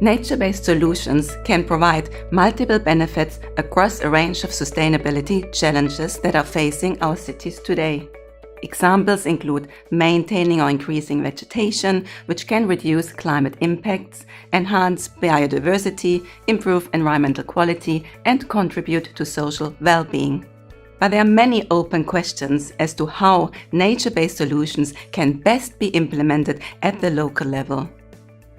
Nature-based solutions can provide multiple benefits across a range of sustainability challenges that are facing our cities today. Examples include maintaining or increasing vegetation, which can reduce climate impacts, enhance biodiversity, improve environmental quality, and contribute to social well-being. But there are many open questions as to how nature-based solutions can best be implemented at the local level.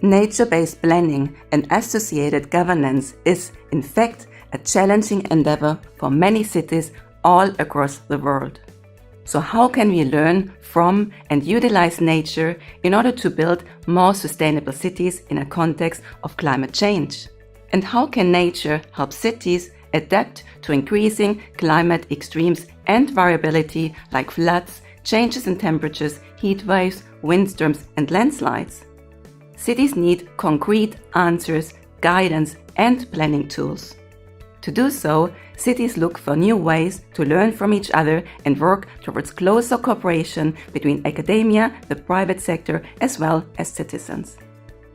Nature-based planning and associated governance is, in fact, a challenging endeavor for many cities all across the world. So how can we learn from and utilize nature in order to build more sustainable cities in a context of climate change? And how can nature help cities adapt to increasing climate extremes and variability like floods, changes in temperatures, heat waves, windstorms, and landslides? Cities need concrete answers, guidance, and planning tools. To do so, cities look for new ways to learn from each other and work towards closer cooperation between academia, the private sector, as well as citizens.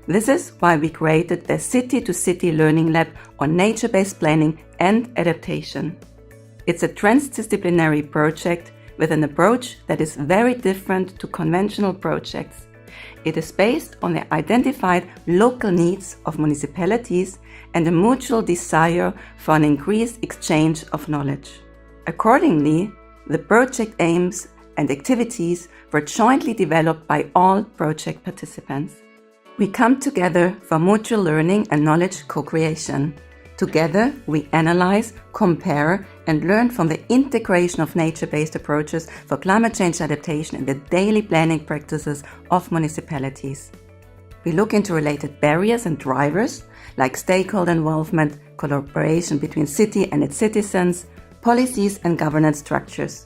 This is why we created the City-to-City Learning Lab on nature-based planning and adaptation. It's a transdisciplinary project with an approach that is very different to conventional projects. It is based on the identified local needs of municipalities and a mutual desire for an increased exchange of knowledge. Accordingly, the project aims and activities were jointly developed by all project participants. We come together for mutual learning and knowledge co-creation. Together, we analyze, compare, and learn from the integration of nature-based approaches for climate change adaptation in the daily planning practices of municipalities. We look into related barriers and drivers, like stakeholder involvement, collaboration between city and its citizens, policies and governance structures.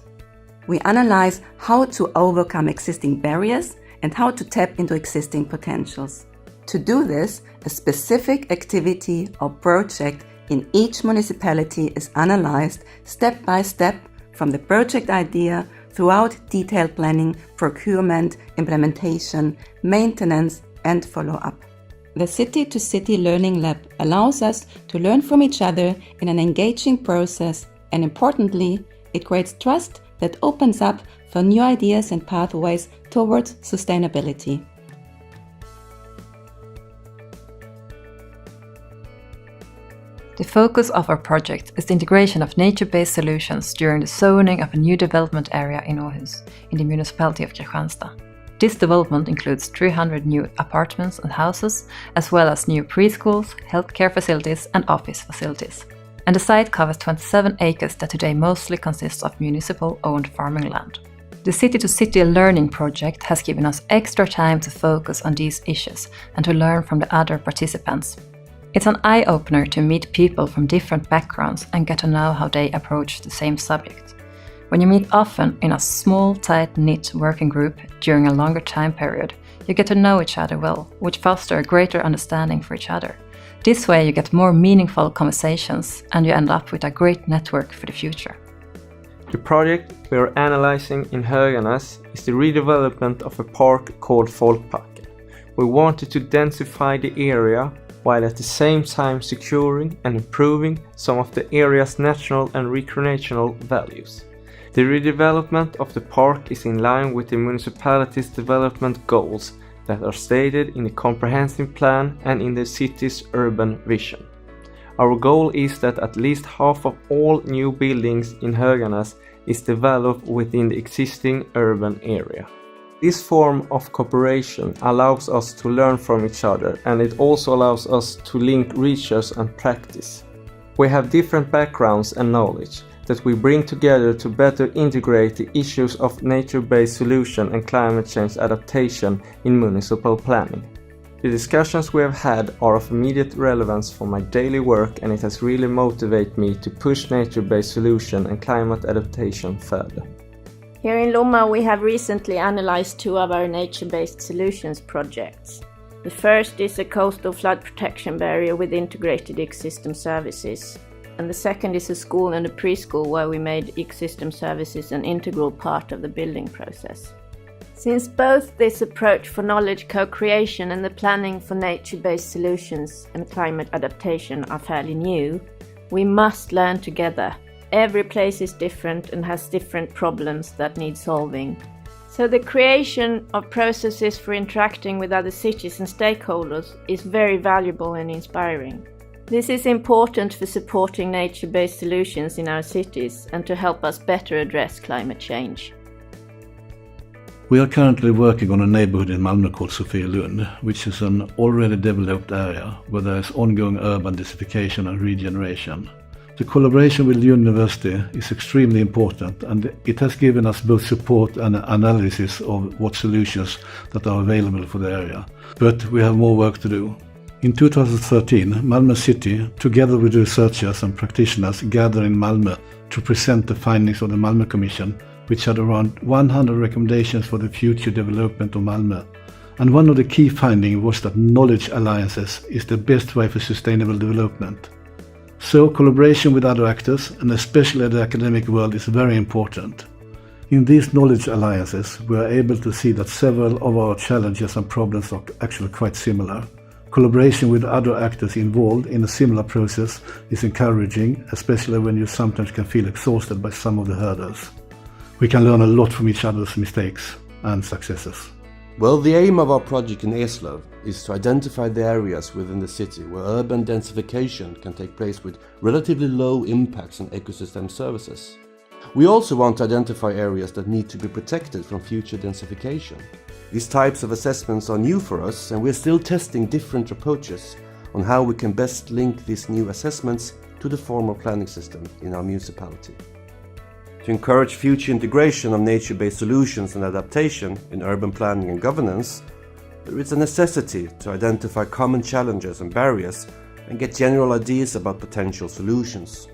We analyze how to overcome existing barriers and how to tap into existing potentials. To do this, a specific activity or project in each municipality is analyzed step by step from the project idea throughout detailed planning, procurement, implementation, maintenance, and follow-up. The City-to-City Learning Lab allows us to learn from each other in an engaging process, and importantly, it creates trust that opens up for new ideas and pathways towards sustainability. The focus of our project is the integration of nature-based solutions during the zoning of a new development area in Aarhus, in the municipality of Kristianstad. This development includes 300 new apartments and houses, as well as new preschools, healthcare facilities and office facilities. And the site covers 27 acres that today mostly consists of municipal-owned farming land. The City-to-City Learning project has given us extra time to focus on these issues and to learn from the other participants. It's an eye-opener to meet people from different backgrounds and get to know how they approach the same subject. When you meet often in a small, tight-knit working group during a longer time period, you get to know each other well, which fosters a greater understanding for each other. This way you get more meaningful conversations and you end up with a great network for the future. The project we are analyzing in Hyannis is the redevelopment of a park called Folkparken. We wanted to densify the area while at the same time securing and improving some of the area's natural and recreational values. The redevelopment of the park is in line with the municipality's development goals that are stated in the comprehensive plan and in the city's urban vision. Our goal is that at least half of all new buildings in Hyannis is developed within the existing urban area. This form of cooperation allows us to learn from each other, and it also allows us to link research and practice. We have different backgrounds and knowledge that we bring together to better integrate the issues of nature-based solution and climate change adaptation in municipal planning. The discussions we have had are of immediate relevance for my daily work, and it has really motivated me to push nature-based solution and climate adaptation further. Here in Lomma we have recently analyzed two of our nature-based solutions projects. The first is a coastal flood protection barrier with integrated ecosystem services. And the second is a school and a preschool where we made ecosystem services an integral part of the building process. Since both this approach for knowledge co-creation and the planning for nature-based solutions and climate adaptation are fairly new, we must learn together. Every place is different and has different problems that need solving. So the creation of processes for interacting with other cities and stakeholders is very valuable and inspiring. This is important for supporting nature-based solutions in our cities and to help us better address climate change. We are currently working on a neighborhood in Malmö called Sofielund, which is an already developed area where there is ongoing urban densification and regeneration. The collaboration with the university is extremely important, and it has given us both support and analysis of what solutions that are available for the area. But we have more work to do. In 2013, Malmö City, together with researchers and practitioners, gathered in Malmö to present the findings of the Malmö Commission, which had around 100 recommendations for the future development of Malmö. And one of the key findings was that knowledge alliances is the best way for sustainable development. So collaboration with other actors, and especially the academic world, is very important. In these knowledge alliances, we are able to see that several of our challenges and problems are actually quite similar. Collaboration with other actors involved in a similar process is encouraging, especially when you sometimes can feel exhausted by some of the hurdles. We can learn a lot from each other's mistakes and successes. Well, the aim of our project in Eslöv is to identify the areas within the city where urban densification can take place with relatively low impacts on ecosystem services. We also want to identify areas that need to be protected from future densification. These types of assessments are new for us, and we're still testing different approaches on how we can best link these new assessments to the formal planning system in our municipality. To encourage future integration of nature-based solutions and adaptation in urban planning and governance, there is a necessity to identify common challenges and barriers and get general ideas about potential solutions.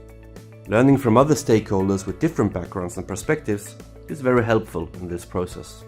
Learning from other stakeholders with different backgrounds and perspectives is very helpful in this process.